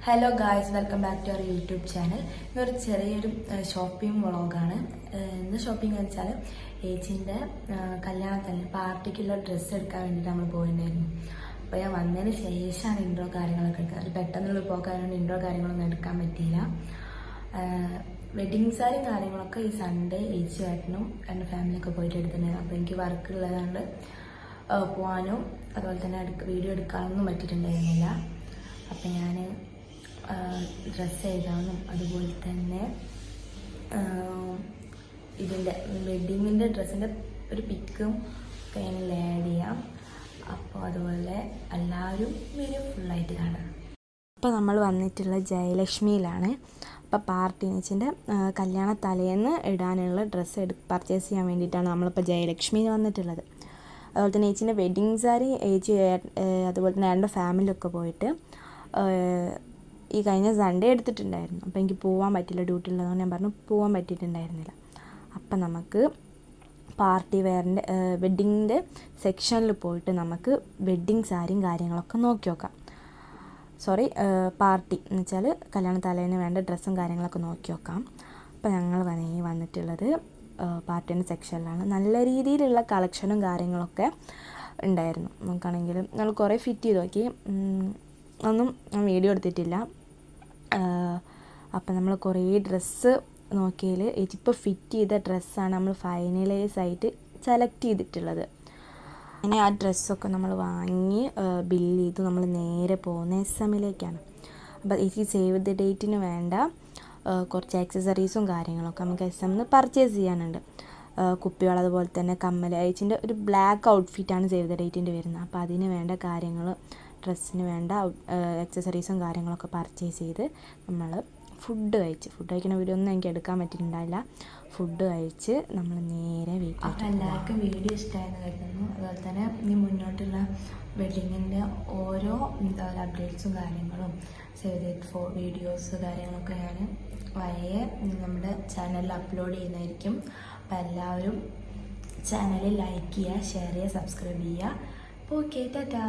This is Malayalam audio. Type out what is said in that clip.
Hello guys, welcome back to our YouTube channel. ഇതൊരു ചെറിയൊരു ഷോപ്പിംഗ് വ്ളോഗാണ്. എന്ത് ഷോപ്പിംഗ് എന്ന് വെച്ചാൽ ഏച്ചിൻ്റെ കല്യാണത്തിന് പാർട്ടിക്കുള്ള ഡ്രസ്സ് എടുക്കാൻ വേണ്ടിയിട്ട് നമ്മൾ പോയിട്ടുണ്ടായിരുന്നു. അപ്പോൾ ഞാൻ വന്നതിന് ശേഷമാണ് ഇൻട്രോ കാര്യങ്ങളൊക്കെ എടുക്കുക. അത് പെട്ടെന്നുള്ള പോകാനാണ് ഇൻട്രോ കാര്യങ്ങളൊന്നും എടുക്കാൻ പറ്റിയില്ല. വെഡിങ് സാരി കാര്യങ്ങളൊക്കെ ഈ സൺഡേ ഏച്ചി ഏട്ടനും എൻ്റെ ഫാമിലിയൊക്കെ പോയിട്ട് എടുത്തിട്ടുണ്ടായിരുന്നു. അപ്പോൾ എനിക്ക് വർക്ക് ഉള്ളതുകൊണ്ട് പോകാനും അതുപോലെ തന്നെ വീഡിയോ എടുക്കാനൊന്നും പറ്റിയിട്ടുണ്ടായിരുന്നില്ല. അപ്പം ഞാൻ ഡ്രസ്സ് എഴുതാനും അതുപോലെ തന്നെ ഇതിൻ്റെ വെഡ്ഡിങ്ങിൻ്റെ ഡ്രസ്സിൻ്റെ ഒരു പിക്കും ഒക്കെ ഞാൻ ആഡ് ചെയ്യാം. അപ്പോൾ അതുപോലെ എല്ലാവരും വീഡിയോ ഫുള്ളായിട്ട് കാണാം. അപ്പോൾ നമ്മൾ വന്നിട്ടുള്ള ജയലക്ഷ്മിയിലാണ്. അപ്പോൾ പാർട്ടീനേച്ചിൻ്റെ കല്യാണ തലേന്ന് ഇടാനുള്ള ഡ്രസ്സ് പർച്ചേസ് ചെയ്യാൻ വേണ്ടിയിട്ടാണ് നമ്മളിപ്പോൾ ജയലക്ഷ്മിയിൽ വന്നിട്ടുള്ളത്. അതുപോലെ തന്നെ ഏച്ചിൻ്റെ വെഡ്ഡിങ് സാരി ഏച്ചി അതുപോലെ തന്നെ എൻ്റെ ഫാമിലിയൊക്കെ പോയിട്ട് ഈ കഴിഞ്ഞ സൺഡേ എടുത്തിട്ടുണ്ടായിരുന്നു. അപ്പോൾ എനിക്ക് പോകാൻ പറ്റില്ല, ഡ്യൂട്ടി ഉള്ളതുകൊണ്ട് ഞാൻ പറഞ്ഞു പോകാൻ പറ്റിയിട്ടുണ്ടായിരുന്നില്ല. അപ്പം നമുക്ക് പാർട്ടി വെയറിൻ്റെ വെഡ്ഡിങ്ങിൻ്റെ സെക്ഷനിൽ പോയിട്ട് നമുക്ക് വെഡ്ഡിങ് സാരിയും കാര്യങ്ങളൊക്കെ നോക്കി നോക്കാം. പാർട്ടി എന്ന് വെച്ചാൽ കല്യാണ തലേന്ന് വേണ്ട ഡ്രസ്സും കാര്യങ്ങളൊക്കെ നോക്കി നോക്കാം. അപ്പോൾ ഞങ്ങൾ വന്നിട്ടുള്ളത് പാർട്ടീൻ്റെ സെക്ഷനിലാണ്. നല്ല രീതിയിലുള്ള കളക്ഷനും കാര്യങ്ങളൊക്കെ ഉണ്ടായിരുന്നു. നമുക്കാണെങ്കിൽ നമ്മൾ കുറേ ഫിറ്റ് ചെയ്ത് നോക്കി, ഒന്നും ഞാൻ വീഡിയോ എടുത്തിട്ടില്ല. അപ്പം നമ്മൾ കുറേ ഡ്രസ്സ് നോക്കിയതിൽ ഇപ്പോൾ ഫിറ്റ് ചെയ്ത ഡ്രസ്സാണ് നമ്മൾ ഫൈനലൈസ് ആയിട്ട് സെലക്ട് ചെയ്തിട്ടുള്ളത്. അങ്ങനെ ആ ഡ്രസ്സൊക്കെ നമ്മൾ വാങ്ങി ബില്ല് ചെയ്ത് നമ്മൾ നേരെ പോകുന്ന എസ്-എമ്മിലേക്കാണ്. അപ്പോൾ ഈ സേവ് ദ ഡേറ്റിന് വേണ്ട കുറച്ച് ആക്സസറീസും കാര്യങ്ങളൊക്കെ നമുക്ക് എസ്-എമ്മിൽ പർച്ചേസ് ചെയ്യാനുണ്ട്. കുപ്പികൾ അതുപോലെ തന്നെ കമ്മൽ. ഏച്ചിൻ്റെ ഒരു ബ്ലാക്ക് ഔട്ട്ഫിറ്റാണ് സേവ് ദ ഡേറ്റിൻ്റെ വരുന്നത്. അപ്പോൾ അതിന് വേണ്ട കാര്യങ്ങൾ, ഡ്രസ്സിന് വേണ്ട ആക്സസറീസും കാര്യങ്ങളൊക്കെ പർച്ചേസ് ചെയ്ത് നമ്മൾ ഫുഡ് കഴിക്കുന്ന വീഡിയോ ഒന്നും എനിക്ക് എടുക്കാൻ പറ്റിയിട്ടുണ്ടായില്ല. ഫുഡ് കഴിച്ച് നമ്മൾ നേരെ വീട്ടിൽ. അപ്പോൾ എല്ലാവർക്കും വീഡിയോ ഇഷ്ടമായെന്ന് കരുതുന്നു. അതുപോലെ തന്നെ ഇനി മുന്നോട്ടുള്ള വെഡ്ഡിങ്ങിൻ്റെ ഓരോ അപ്ഡേറ്റ്സും കാര്യങ്ങളും സേവ് ദ വീഡിയോസ് കാര്യങ്ങളൊക്കെ ഞാൻ വഴിയെ നമ്മുടെ ചാനലിൽ അപ്ലോഡ് ചെയ്യുന്നതായിരിക്കും. അപ്പോൾ എല്ലാവരും ചാനൽ ലൈക്ക് ചെയ്യുക, ഷെയർ ചെയ്യുക, സബ്സ്ക്രൈബ് ചെയ്യുക. അപ്പോൾ ഓക്കെ, ടാറ്റാ.